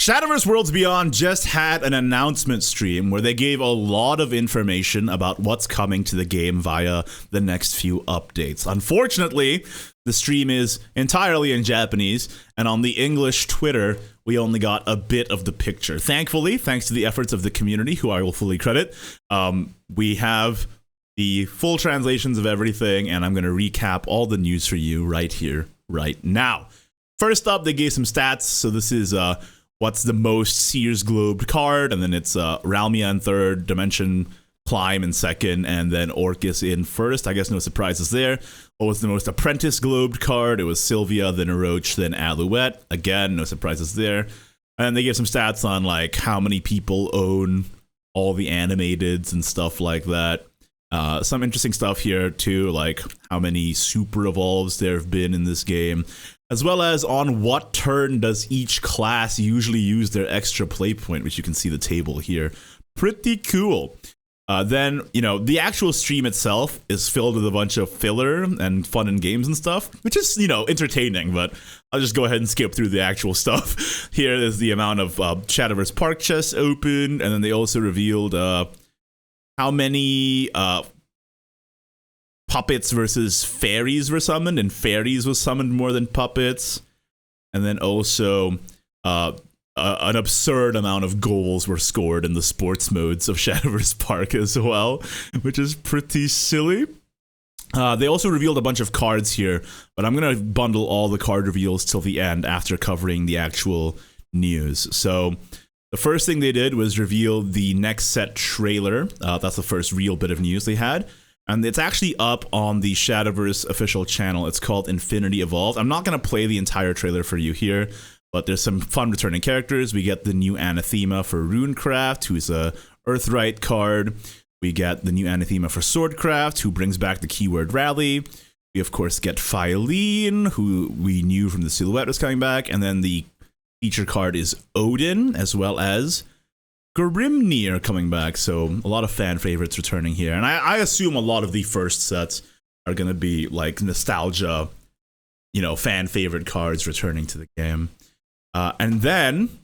Shadowverse Worlds Beyond just had an announcement stream where they gave a lot of information about what's coming to the game via the next few updates. Unfortunately, the stream is entirely in Japanese, and on the English Twitter, we only got a bit of the picture. Thankfully, thanks to the efforts of the community, who I will fully credit, we have the full translations of everything, and I'm going to recap all the news for you right here, right now. First up, they gave some stats. So this is what's the most Sears Globed card, and then it's Ralmia in third, Dimension Climb in second, and then Orcus in first. I guess no surprises there. What was the most Apprentice Globed card? It was Sylvia, then Oroch, then Alouette. Again, no surprises there. And they gave some stats on like how many people own all the animateds and stuff like that. Some interesting stuff here too, like how many super evolves there have been in this game, as well as on what turn does each class usually use their extra play point, which you can see the table here. Pretty cool. Then, you know, the actual stream itself is filled with a bunch of filler and fun and games and stuff, which is, you know, entertaining, but I'll just go ahead and skip through the actual stuff. Here is the amount of Shadowverse Park chests open, and then they also revealed how many puppets versus fairies were summoned, and fairies was summoned more than puppets. And then also an absurd amount of goals were scored in the sports modes of Shadowverse Park as well, which is pretty silly. They also revealed a bunch of cards here, but I'm going to bundle all the card reveals till the end after covering the actual news. So the first thing they did was reveal the next set trailer. That's the first real bit of news they had. And it's actually up on the Shadowverse official channel. It's called Infinity Evolved. I'm not going to play the entire trailer for you here, but there's some fun returning characters. We get the new Anathema for Runecraft, who's a Earthright card. We get the new Anathema for Swordcraft, who brings back the keyword Rally. We, of course, get Filene, who we knew from the Silhouette was coming back. And then the feature card is Odin, as well as Grimnir coming back. So a lot of fan favorites returning here. And I assume a lot of the first sets are going to be like nostalgia, you know, fan favorite cards returning to the game. And then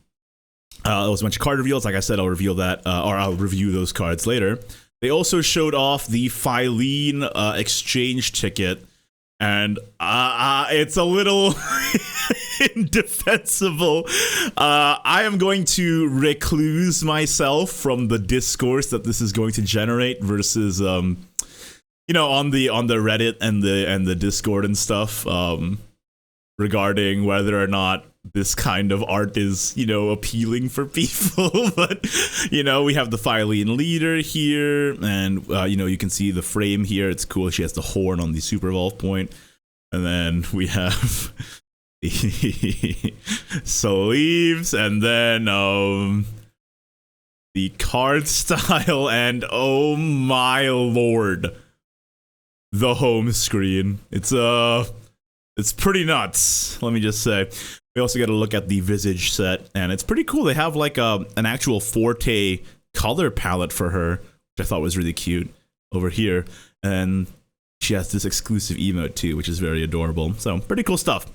there was a bunch of card reveals. Like I said, I'll reveal that, or I'll review those cards later. They also showed off the Filene exchange ticket, and it's a little indefensible. I am going to recluse myself from the discourse that this is going to generate versus, you know, on the Reddit and the Discord and stuff, regarding whether or not this kind of art is, you know, appealing for people. But, you know, we have the Filene leader here, and, you know, you can see the frame here. It's cool. She has the horn on the Super Evolve point. And then we have the sleeves, and then the card style, and oh my lord, the home screen. It's pretty nuts, let me just say. We also got to look at the Visage set, and it's pretty cool. They have like an actual Forte color palette for her, which I thought was really cute over here. And she has this exclusive emote too, which is very adorable. So pretty cool stuff.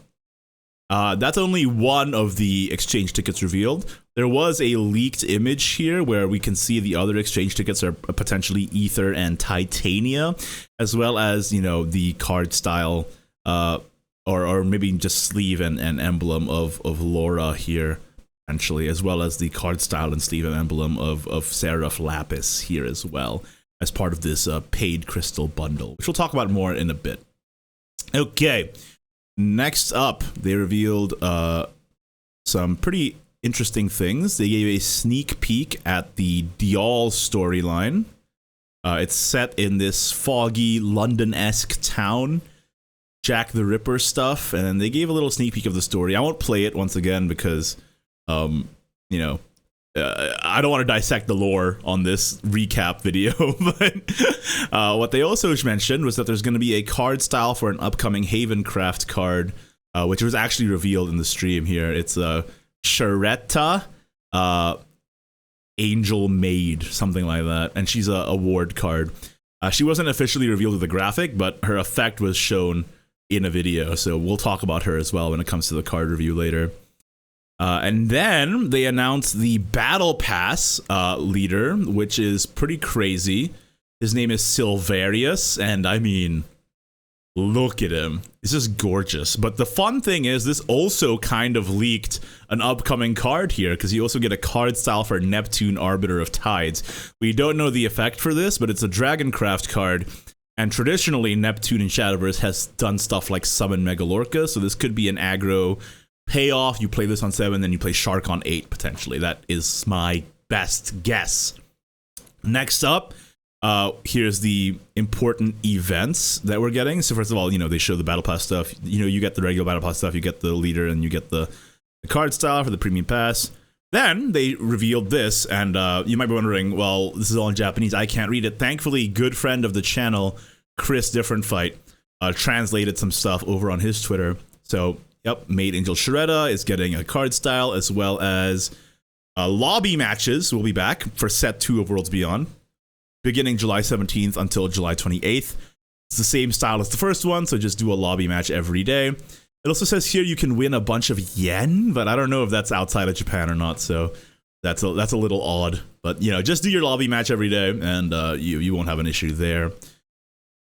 That's only one of the exchange tickets revealed. There was a leaked image here where we can see the other exchange tickets are potentially Ether and Titania, as well as, you know, the card style, or maybe just sleeve and emblem of Laura here, potentially, as well as the card style and sleeve and emblem of Seraph Lapis here as well, as part of this paid crystal bundle, which we'll talk about more in a bit. Okay, next up, they revealed some pretty interesting things. They gave a sneak peek at the Diawl storyline. It's set in this foggy, London-esque town, Jack the Ripper stuff, and they gave a little sneak peek of the story. I won't play it once again because, you know, I don't want to dissect the lore on this recap video, but what they also mentioned was that there's going to be a card style for an upcoming Havencraft card, which was actually revealed in the stream here. It's a Cheretta, Angel Maid, something like that, and she's a ward card. She wasn't officially revealed with the graphic, but her effect was shown in a video, so we'll talk about her as well when it comes to the card review later. And then they announced the Battle Pass leader, which is pretty crazy. His name is Silverius, and I mean, look at him. It's just gorgeous. But the fun thing is, this also kind of leaked an upcoming card here, because you also get a card style for Neptune, Arbiter of Tides. We don't know the effect for this, but it's a Dragoncraft card. And traditionally, Neptune in Shadowverse has done stuff like summon Megalorca, so this could be an aggro payoff. You play this on 7, then you play Shark on 8, potentially. That is my best guess. Next up, here's the important events that we're getting. So first of all, they show the Battle Pass stuff. You get the regular Battle Pass stuff, you get the leader, and you get the card style for the Premium Pass. Then they revealed this, and you might be wondering, well, this is all in Japanese. I can't read it. Thankfully, good friend of the channel, Chris Different Fight, translated some stuff over on his Twitter. So, yep, Maid Angel Cheretta is getting a card style, as well as lobby matches will be back for Set 2 of Worlds Beyond, beginning July 17th until July 28th. It's the same style as the first one, so just do a lobby match every day. It also says here you can win a bunch of yen, but I don't know if that's outside of Japan or not, so that's a little odd. But, just do your lobby match every day, and you won't have an issue there.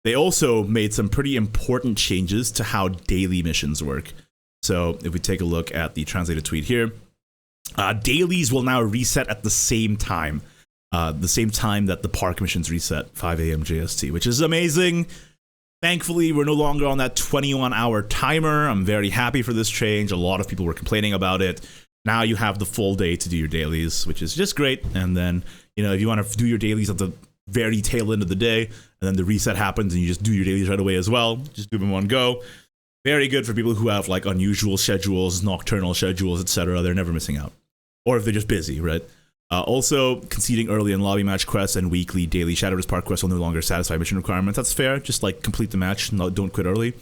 They also made some pretty important changes to how daily missions work. So if we take a look at the translated tweet here, dailies will now reset at the same time that the park missions reset, 5 a.m. JST, which is amazing. Thankfully, we're no longer on that 21-hour timer. I'm very happy for this change. A lot of people were complaining about it. Now you have the full day to do your dailies, which is just great. And then, if you want to do your dailies at the very tail end of the day, and then the reset happens and you just do your dailies right away as well, just do them in one go. Very good for people who have like unusual schedules, nocturnal schedules, etc. They're never missing out. Or if they're just busy, right? Also, conceding early in lobby match quests and weekly daily Shadowverse park quests will no longer satisfy mission requirements. That's fair. Just like complete the match. Don't quit early.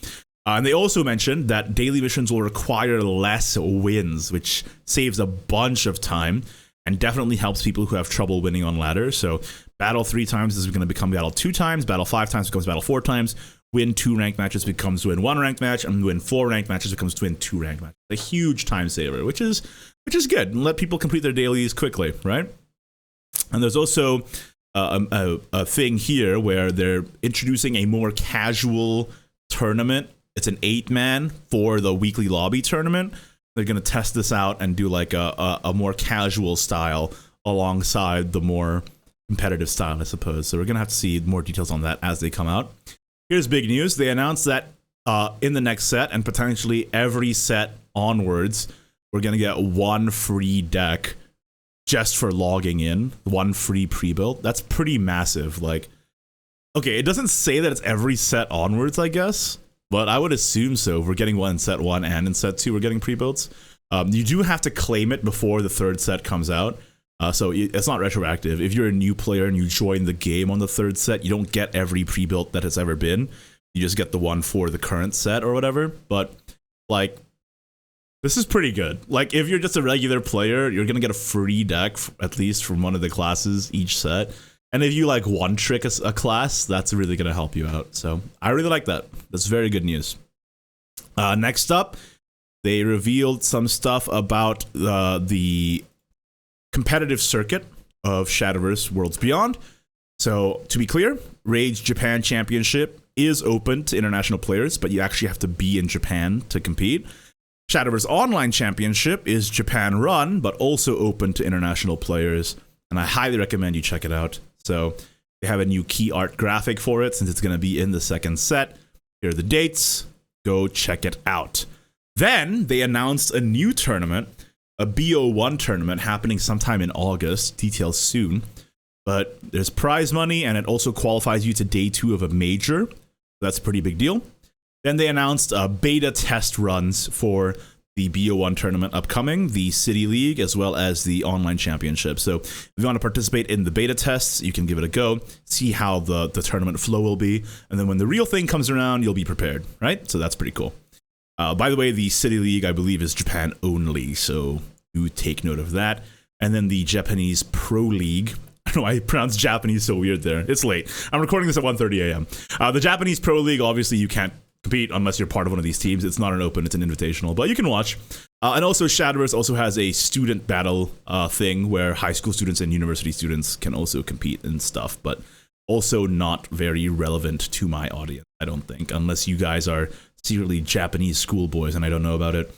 And they also mentioned that daily missions will require less wins, which saves a bunch of time and definitely helps people who have trouble winning on ladder. So battle 3 times is going to become battle 2 times. Battle 5 times becomes battle 4 times. Win 2 ranked matches becomes win 1 ranked match, and win 4 ranked matches becomes win 2 ranked matches. A huge time saver, which is good, and let people complete their dailies quickly, right? And there's also a thing here where they're introducing a more casual tournament. It's an 8-man for the weekly lobby tournament. They're going to test this out and do like a more casual style alongside the more competitive style, I suppose. So we're going to have to see more details on that as they come out. Here's big news. They announced that in the next set, and potentially every set onwards, we're going to get 1 free deck just for logging in, 1 free pre-built. That's pretty massive. Like, okay, it doesn't say that it's every set onwards, I guess, but I would assume so. We're getting one in set 1 and in set 2 we're getting pre-builts. You do have to claim it before the 3rd set comes out. So it's not retroactive. If you're a new player and you join the game on the 3rd set, you don't get every pre-built that has ever been. You just get the one for the current set or whatever. But, like, this is pretty good. Like, if you're just a regular player, you're going to get a free deck, at least from one of the classes each set. And if you, like, one-trick a class, that's really going to help you out. So I really like that. That's very good news. Next up, they revealed some stuff about the competitive circuit of Shadowverse Worlds Beyond. So, to be clear, Rage Japan Championship is open to international players, but you actually have to be in Japan to compete. Shadowverse Online Championship is Japan run, but also open to international players, and I highly recommend you check it out. So, they have a new key art graphic for it since it's going to be in the 2nd set. Here are the dates. Go check it out. Then, they announced a new tournament, a BO1 tournament happening sometime in August, details soon. But there's prize money, and it also qualifies you to day 2 of a major. That's a pretty big deal. Then they announced beta test runs for the BO1 tournament upcoming, the City League, as well as the online championship. So if you want to participate in the beta tests, you can give it a go, see how the tournament flow will be, and then when the real thing comes around, you'll be prepared, right? So that's pretty cool. By the way, the City League, I believe, is Japan only, so do take note of that. And then the Japanese Pro League. I don't know why I pronounced Japanese so weird there. It's late. I'm recording this at 1:30 a.m. The Japanese Pro League, obviously, you can't compete unless you're part of one of these teams. It's not an open, it's an invitational, but you can watch. And also Shadowverse also has a student battle thing where high school students and university students can also compete and stuff, but also not very relevant to my audience, I don't think, unless you guys are secretly Japanese schoolboys and I don't know about it.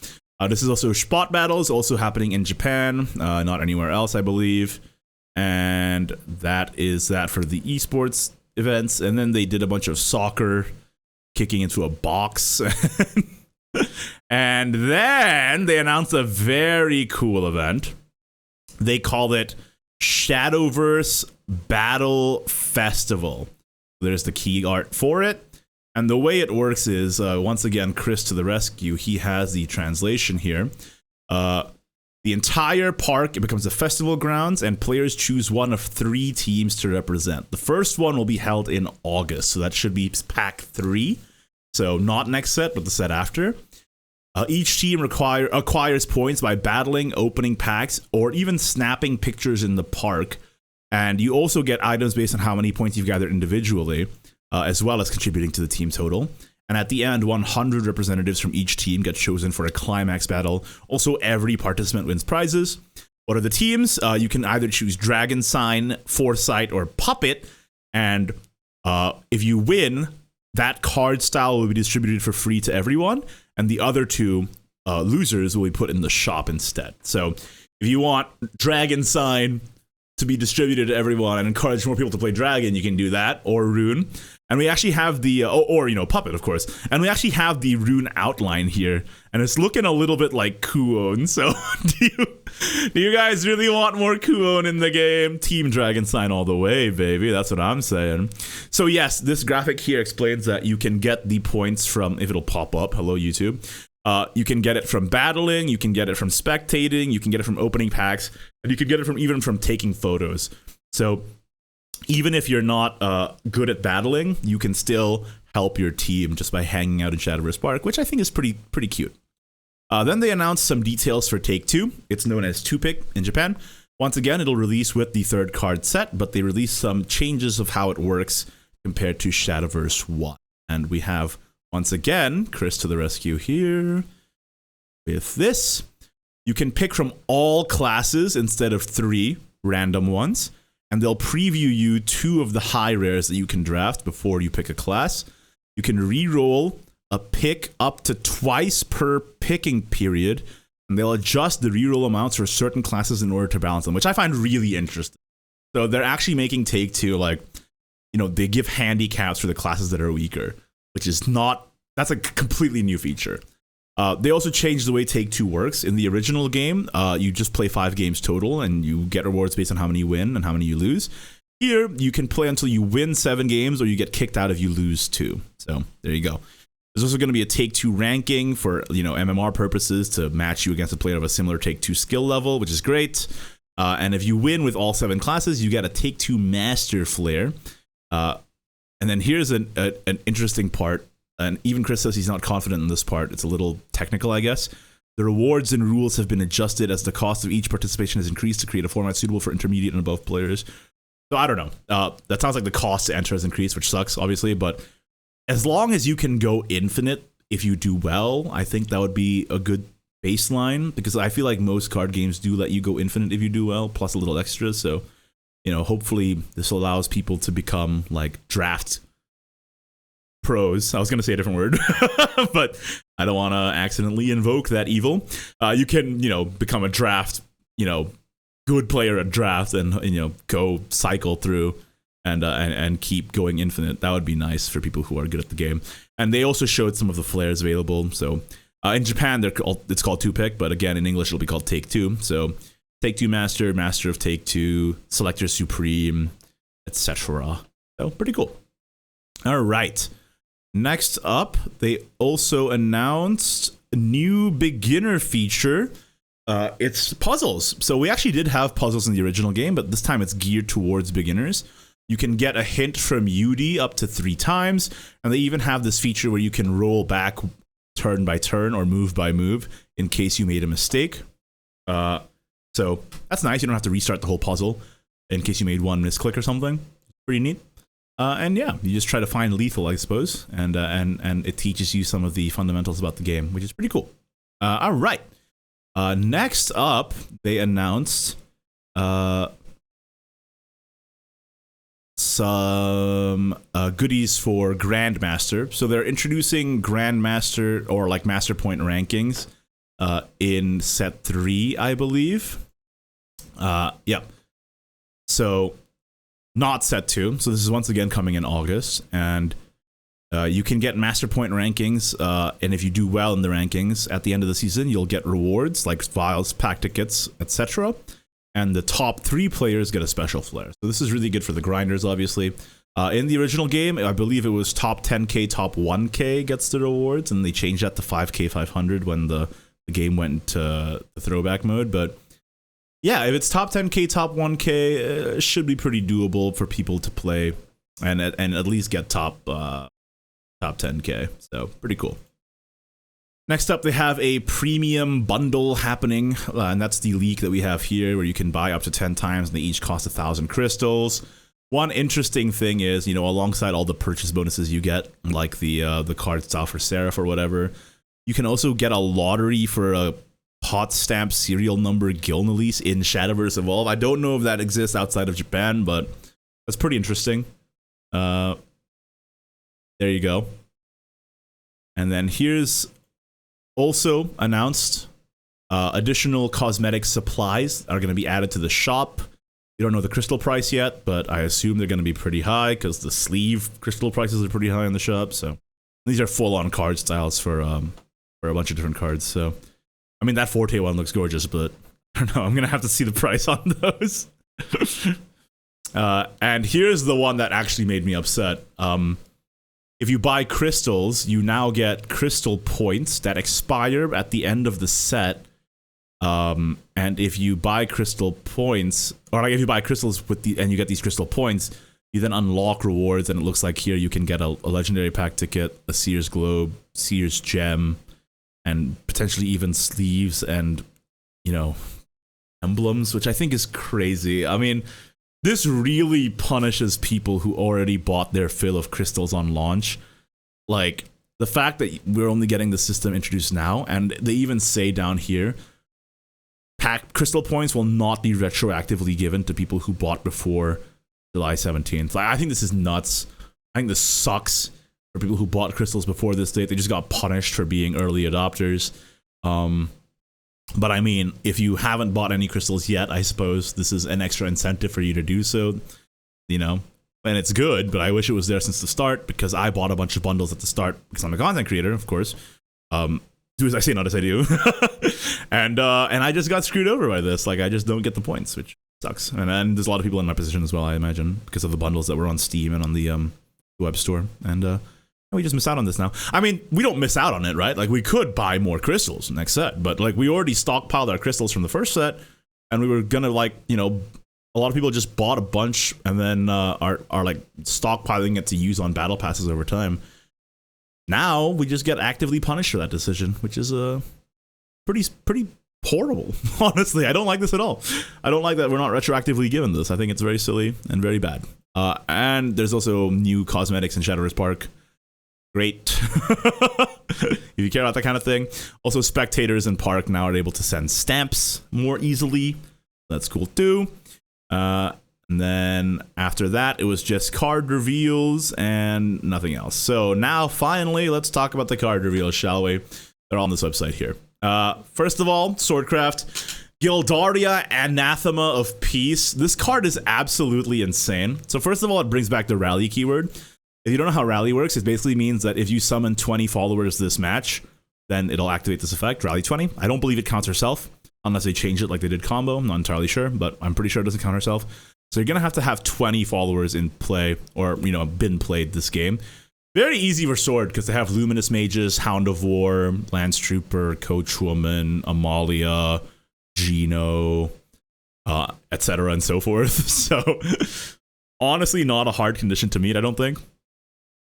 This is also spot battles, also happening in Japan, not anywhere else, I believe. And that is that for the esports events. And then they did a bunch of soccer, kicking into a box. And then they announced a very cool event. They called it Shadowverse Battle Festival. There's the key art for it. And the way it works is, once again, Chris to the rescue. He has the translation here. The entire park, it becomes a festival grounds, and players choose one of 3 teams to represent. The first one will be held in August, so that should be Pack 3. So not next set, but the set after. Each team acquires points by battling, opening packs, or even snapping pictures in the park. And you also get items based on how many points you've gathered individually, as well as contributing to the team total. And at the end, 100 representatives from each team get chosen for a climax battle. Also, every participant wins prizes. What are the teams? You can either choose Dragon Sign, Foresight, or Puppet. And if you win, that card style will be distributed for free to everyone. And the other 2 losers will be put in the shop instead. So if you want Dragon Sign to be distributed to everyone and encourage more people to play Dragon, you can do that, or Rune. And we actually have the, Puppet, of course. And we actually have the Rune outline here. And it's looking a little bit like Kuon. So do you guys really want more Kuon in the game? Team Dragon Sign all the way, baby. That's what I'm saying. So yes, this graphic here explains that you can get the points from, if it'll pop up, hello YouTube. You can get it from battling, you can get it from spectating, you can get it from opening packs, and you can get it from even from taking photos. So even if you're not good at battling, you can still help your team just by hanging out in Shadowverse Park, which I think is pretty cute. Then they announced some details for Take 2. It's known as 2-Pick in Japan. Once again, it'll release with the 3rd card set, but they released some changes of how it works compared to Shadowverse 1. And we have, once again, Chris to the rescue here with this. You can pick from all classes instead of 3 random ones. And they'll preview you 2 of the high rares that you can draft before you pick a class. You can re-roll a pick up to twice per picking period, and they'll adjust the re-roll amounts for certain classes in order to balance them, which I find really interesting. So they're actually making Take 2, like, they give handicaps for the classes that are weaker, which is not, that's a completely new feature. They also changed the way Take 2 works. In the original game, you just play 5 games total, and you get rewards based on how many you win and how many you lose. Here, you can play until you win 7 games, or you get kicked out if you lose 2. So, there you go. There's also going to be a Take 2 ranking for, MMR purposes to match you against a player of a similar Take 2 skill level, which is great. And if you win with all 7 classes, you get a Take 2 Master Flare. And then here's an interesting part. And even Chris says he's not confident in this part. It's a little technical, I guess. The rewards and rules have been adjusted as the cost of each participation has increased to create a format suitable for intermediate and above players. So I don't know. That sounds like the cost to enter has increased, which sucks, obviously. But as long as you can go infinite if you do well, I think that would be a good baseline. Because I feel like most card games do let you go infinite if you do well, plus a little extra. So, hopefully this allows people to become like draft pros. I was going to say a different word, but I don't want to accidentally invoke that evil. You can, become a draft, good player at draft and, go cycle through and keep going infinite. That would be nice for people who are good at the game. And they also showed some of the flares available. So in Japan, it's called 2-Pick, but again, in English, it'll be called Take 2. So Take 2 Master, Master of Take 2, Selector Supreme, etc. So pretty cool. All right. Next up, they also announced a new beginner feature. It's puzzles. So we actually did have puzzles in the original game, but this time it's geared towards beginners. You can get a hint from UD up to 3 times, and they even have this feature where you can roll back turn by turn or move by move in case you made a mistake. So that's nice. You don't have to restart the whole puzzle in case you made one misclick or something. Pretty neat. And yeah, you just try to find lethal, I suppose, and it teaches you some of the fundamentals about the game, which is pretty cool. All right. Next up, they announced some goodies for Grandmaster. So they're introducing Grandmaster or like Master Point rankings in set 3, I believe. Yeah. So not set 2. So this is once again coming in August, and you can get Master Point rankings, and if you do well in the rankings at the end of the season, you'll get rewards like files, pack tickets, etc. And the top 3 players get a special flare. So this is really good for the grinders, obviously. In the original game, I believe it was top 10k, top 1k gets the rewards, and they changed that to 5k, 500 when the game went to the throwback mode. But yeah, if it's top 10k, top 1k, it should be pretty doable for people to play and at least get top 10k. So pretty cool. Next up, they have a premium bundle happening, and that's the leak that we have here, where you can buy up to 10 times, and they each cost 1,000 crystals. One interesting thing is, you know, alongside all the purchase bonuses you get, like the card style for Seraph or whatever, you can also get a lottery for a hot stamp serial number Gilnelise in Shadowverse Evolve. I don't know if that exists outside of Japan, but that's pretty interesting. There you go. And then here's also announced additional cosmetic supplies are going to be added to the shop. You don't know the crystal price yet, but I assume they're going to be pretty high because the sleeve crystal prices are pretty high in the shop. So these are full-on card styles for a bunch of different cards. So I mean, that Forte one looks gorgeous, but I don't know. I'm going to have to see the price on those. And here's the one that actually made me upset. If you buy crystals, you now get crystal points that expire at the end of the set. And if you buy crystal points, or like if you buy crystals and you get these crystal points, you then unlock rewards, and it looks like here you can get a legendary pack ticket, a Seer's Globe, Seer's Gem, and potentially even sleeves and, you know, emblems, which I think is crazy. I mean, this really punishes people who already bought their fill of crystals on launch. Like, the fact that we're only getting the system introduced now, and they even say down here, crystal points will not be retroactively given to people who bought before July 17th. Like, I think this is nuts. I think this sucks for people who bought crystals before this date. They just got punished for being early adopters. But I mean, if you haven't bought any crystals yet, I suppose this is an extra incentive for you to do so, you know, and it's good, but I wish it was there since the start, because I bought a bunch of bundles at the start because I'm a content creator, of course. Do as I say, not as I do. and I just got screwed over by this. Like, I just don't get the points, which sucks. And there's a lot of people in my position as well, I imagine, because of the bundles that were on Steam and on the web store. And we just miss out on this now. I mean, we don't miss out on it, right? Like, we could buy more crystals next set, but like, we already stockpiled our crystals from the first set, and we were gonna, like, you know, a lot of people just bought a bunch and then are like stockpiling it to use on battle passes over time. Now we just get actively punished for that decision, which is pretty horrible. Honestly, I don't like this at all. I don't like that we're not retroactively given this. I think it's very silly and very bad. And there's also new cosmetics in Shadowverse Park. Great. If you care about that kind of thing. Also, spectators in Park now are able to send stamps more easily. That's cool too. And then after that, it was just card reveals and nothing else. So now, finally, let's talk about the card reveals, shall we? They're on this website here. First of all, Swordcraft, Gildaria, Anathema of Peace. This card is absolutely insane. So first of all, it brings back the rally keyword. If you don't know how rally works, it basically means that if you summon 20 followers this match, then it'll activate this effect, rally 20. I don't believe it counts herself, unless they change it like they did combo. I'm not entirely sure, but I'm pretty sure it doesn't count herself. So you're going to have 20 followers in play, or, you know, been played this game. Very easy for Sword, because they have Luminous Mages, Hound of War, Lance Trooper, Coachwoman, Amalia, Gino, etc. and so forth. So, honestly, not a hard condition to meet, I don't think.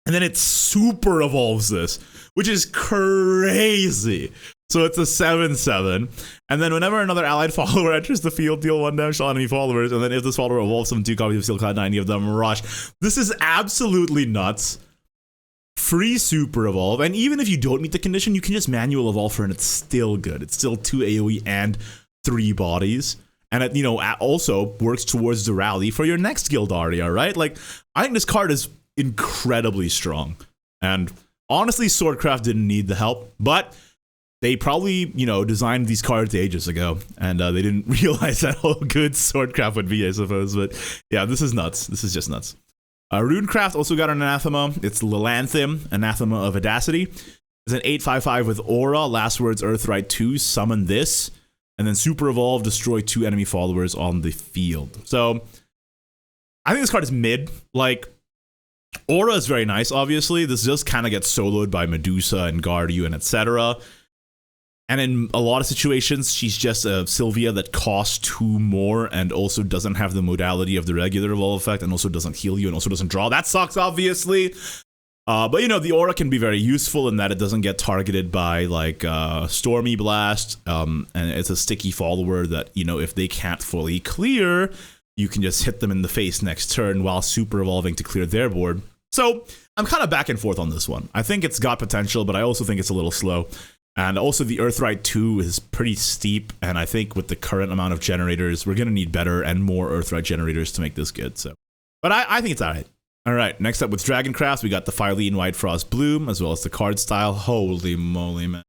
And then it super evolves this, which is crazy. So it's a 7/7, and then whenever another allied follower enters the field, deal 1 damage to all enemy followers, and then if this follower evolves them 2 copies of Steel Clad, 90 of them rush. This is absolutely nuts. free super evolve, and even if you don't meet the condition, you can just manual evolve her and it's still good. It's still 2 AoE and 3 bodies. And it, also works towards the rally for your next Gildaria, right? Like, I think this card is incredibly strong. And honestly, Swordcraft didn't need the help, but they probably, designed these cards ages ago, and they didn't realize how good Swordcraft would be, I suppose. But yeah, this is nuts. This is just nuts. Runecraft also got an Anathema. It's Lilanthem, Anathema of Audacity. It's an 8/5/5 with Aura, Last Words, Earthright 2, summon this, and then Super Evolve, destroy 2 enemy followers on the field. So, I think this card is mid. Like, Aura is very nice, obviously. This just kind of gets soloed by Medusa and Guardian and etc. And in a lot of situations, she's just a Sylvia that costs 2 more and also doesn't have the modality of the regular evolve effect and also doesn't heal you and also doesn't draw. That sucks, obviously. But the aura can be very useful in that it doesn't get targeted by like Stormy Blast, and it's a sticky follower that, if they can't fully clear, you can just hit them in the face next turn while super evolving to clear their board. So I'm kind of back and forth on this one. I think it's got potential, but I also think it's a little slow. And also the Earthright 2 is pretty steep, and I think with the current amount of generators, we're going to need better and more Earthright generators to make this good. So, but I think it's alright. Alright, next up with Dragoncraft, we got the Filene White Frost Bloom, as well as the card style. Holy moly, man.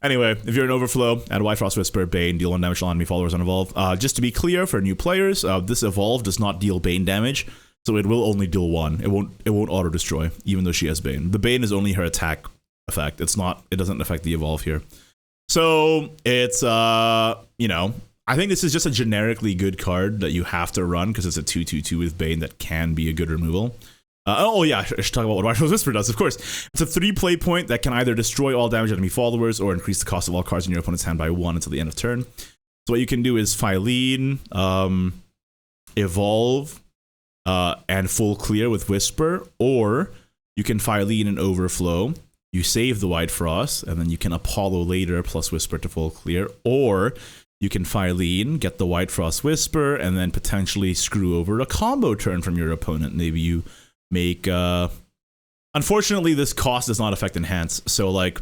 Anyway, if you're in Overflow, add White Frost Whisper, Bane, deal 1 damage to all enemy followers on Evolve. Just to be clear, for new players, this Evolve does not deal Bane damage. So it will only deal 1. It won't auto destroy, even though she has Bane. The Bane is only her attack effect. It doesn't affect the evolve here. So it's I think this is just a generically good card that you have to run because it's a 2/2/2 with Bane that can be a good removal. I should talk about what White Frost Whisper does, of course. It's a 3 play point that can either destroy all damage enemy followers or increase the cost of all cards in your opponent's hand by 1 until the end of turn. So what you can do is Filene, evolve, and full clear with Whisper, or you can Filene and Overflow, you save the White Frost, and then you can Apollo later plus Whisper to full clear, or you can Filene, get the White Frost Whisper, and then potentially screw over a combo turn from your opponent. Maybe you make, unfortunately this cost does not affect Enhance, so like,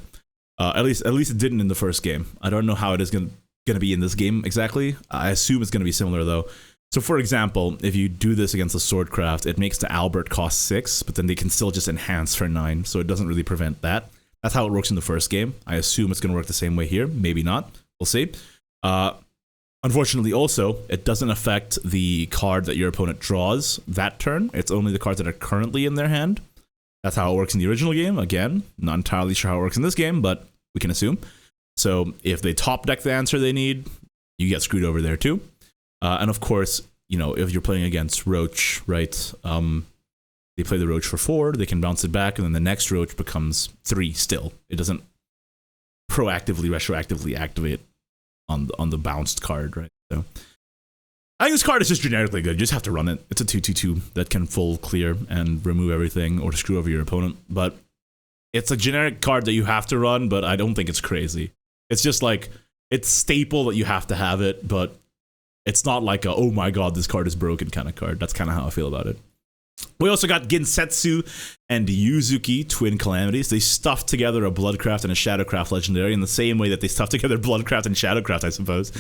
at least it didn't in the first game. I don't know how it is gonna be in this game exactly. I assume it's gonna be similar though. So for example, if you do this against the Swordcraft, it makes the Albert cost 6, but then they can still just enhance for 9, so it doesn't really prevent that. That's how it works in the first game. I assume it's going to work the same way here. Maybe not. We'll see. Unfortunately also, it doesn't affect the card that your opponent draws that turn. It's only the cards that are currently in their hand. That's how it works in the original game. Again, not entirely sure how it works in this game, but we can assume. So if they top deck the answer they need, you get screwed over there too. And of course, if you're playing against Roach, right, they play the Roach for 4, they can bounce it back, and then the next Roach becomes 3 still. It doesn't proactively, retroactively activate on the bounced card, right? So I think this card is just generically good. You just have to run it. It's a 2/2/2 that can full clear and remove everything or screw over your opponent. But it's a generic card that you have to run, but I don't think it's crazy. It's just like, it's staple that you have to have it, but it's not like a, oh my god, this card is broken kind of card. That's kind of how I feel about it. We also got Ginsetsu and Yuzuki, Twin Calamities. They stuffed together a Bloodcraft and a Shadowcraft legendary in the same way that they stuffed together Bloodcraft and Shadowcraft, I suppose.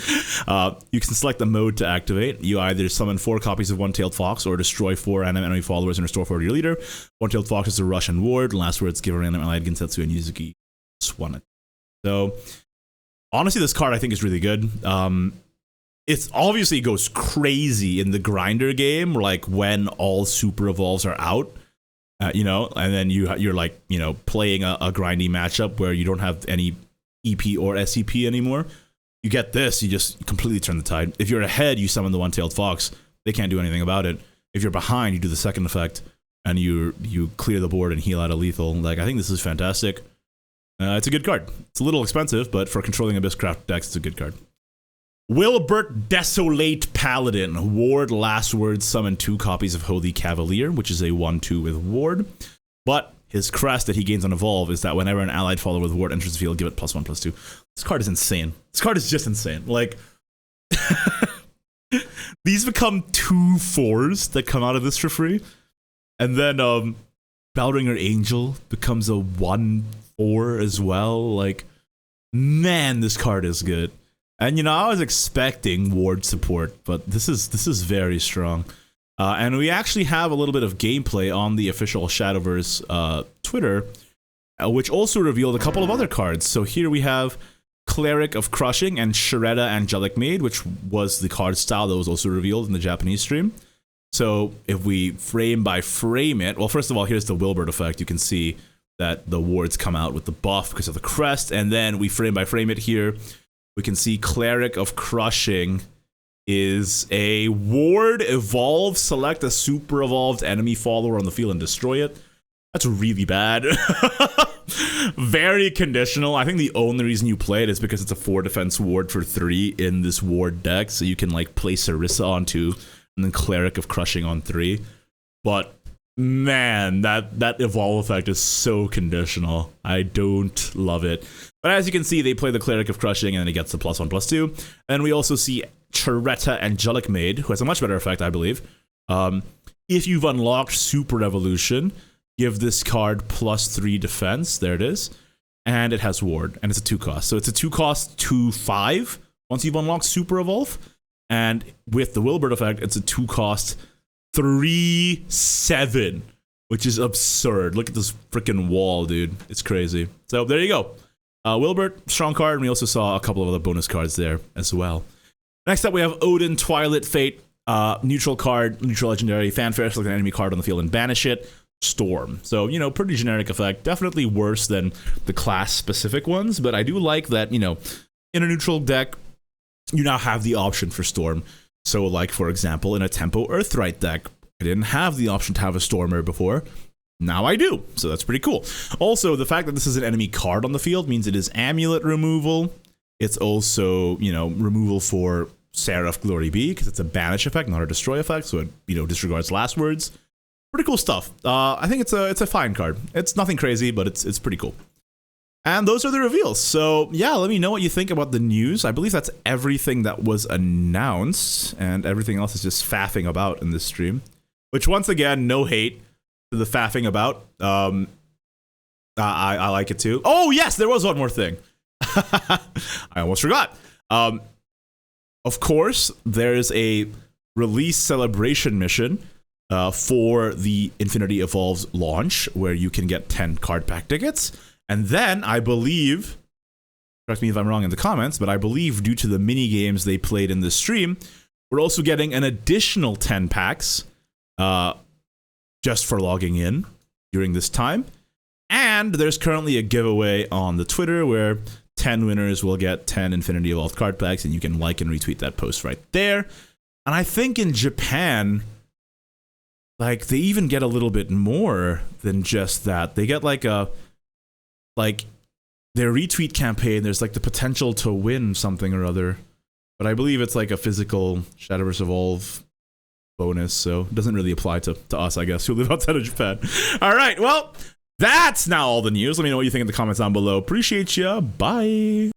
You can select the mode to activate. You either summon 4 copies of One-Tailed Fox or destroy 4 random enemy followers and restore 4 to your leader. One-Tailed Fox is a rush and ward. Last words, give a random allied Ginsetsu and Yuzuki Swan. So, honestly, this card I think is really good. It's obviously goes crazy in the grinder game, like when all super evolves are out, and then you're like, playing a grindy matchup where you don't have any EP or SCP anymore. You get this, you just completely turn the tide. If you're ahead, you summon the One-Tailed Fox. They can't do anything about it. If you're behind, you do the second effect, and you clear the board and heal out a lethal. Like, I think this is fantastic. It's a good card. It's a little expensive, but for controlling Abysscraft decks, it's a good card. Wilbert Desolate Paladin. Ward, last word, summon 2 copies of Holy Cavalier, which is a 1/2 with Ward. But his crest that he gains on Evolve is that whenever an allied follower with Ward enters the field, give it +1/+2. This card is insane. This card is just insane. Like, these become 2 4s that come out of this for free. And then Bellringer Angel becomes a 1/4 as well. Like, man, this card is good. And you know, I was expecting ward support, but this is very strong. And we actually have a little bit of gameplay on the official Shadowverse Twitter, which also revealed a couple of other cards. So here we have Cleric of Crushing and Cheretta Angelic Maid, which was the card style that was also revealed in the Japanese stream. So if we frame by frame it, well, first of all, here's the Wilbert effect. You can see that the wards come out with the buff because of the crest, and then we frame by frame it here. We can see Cleric of Crushing is a ward evolve, select a super evolved enemy follower on the field and destroy it. That's really bad. Very conditional. I think the only reason you play it is because it's a 4 defense ward for 3 in this ward deck, so you can like play Sarissa on 2 and then Cleric of Crushing on 3. But man, that evolve effect is so conditional. I don't love it. But as you can see, they play the Cleric of Crushing and then it gets the +1/+2. And we also see Cheretta Angelic Maid, who has a much better effect, I believe. If you've unlocked Super Evolution, give this card +3 defense. There it is. And it has ward, and it's a 2 cost. So it's a 2 cost 2/5 once you've unlocked Super Evolve. And with the Wilbert effect, it's a 2 cost 3/7, which is absurd. Look at this freaking wall, dude. It's crazy. So there you go. Wilbert, strong card, and we also saw a couple of other bonus cards there as well. Next up, we have Odin, Twilight Fate, neutral card, neutral legendary, fanfare, select an enemy card on the field and banish it. Storm. So, you know, pretty generic effect. Definitely worse than the class-specific ones, but I do like that, you know, in a neutral deck, you now have the option for Storm. So, like, for example, in a Tempo Earthright deck, I didn't have the option to have a Stormer before. Now I do, so that's pretty cool. Also, the fact that this is an enemy card on the field means it is amulet removal. It's also, you know, removal for Seraph Glory Be, because it's a banish effect, not a destroy effect, so it, you know, disregards last words. Pretty cool stuff. I think it's a fine card. It's nothing crazy, but it's pretty cool. And those are the reveals. So yeah, let me know what you think about the news. I believe that's everything that was announced, and everything else is just faffing about in this stream. Which, once again, no hate to the faffing about. I like it too. Oh yes, there was one more thing. I almost forgot. Of course, there's a release celebration mission for the Infinity Evolves launch, where you can get 10 card pack tickets. And then, I believe, correct me if I'm wrong in the comments, but I believe due to the mini games they played in this stream, we're also getting an additional 10 packs just for logging in during this time. And there's currently a giveaway on the Twitter where 10 winners will get 10 Infinity Evolved card packs, and you can like and retweet that post right there. And I think in Japan, like, they even get a little bit more than just that. They get like their retweet campaign, there's like the potential to win something or other. But I believe it's like a physical Shadowverse Evolve bonus, so it doesn't really apply to us, I guess, who live outside of Japan. All right, well, that's now all the news. Let me know what you think in the comments down below. Appreciate ya. Bye.